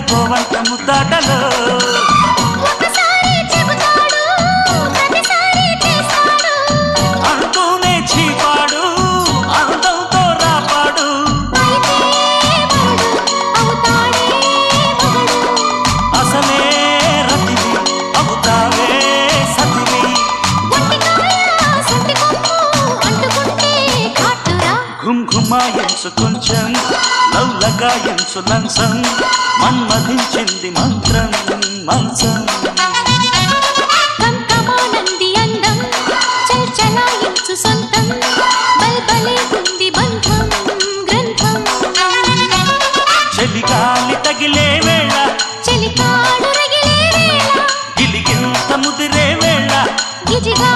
సరిపోవంత ముద్దాటలో అంటూనే చీపాడు అందంతో రాపాడు అసలే రతివి అవుతావే సతివి ఘుమ్ ఘుమాయించు కొంచెం లవ్లగాయించు లంచం మన్మధించింది మంత్రం మంచం కంకమానంది అందం చల్చలాయించు సొంతం బల్బలే ఉంది బంధం గ్రంథం చలిగాలి తగిలే వేళ చెలికాడు రగిలే వేళ గిలిగింత ముదిరే వేళ గిజిగా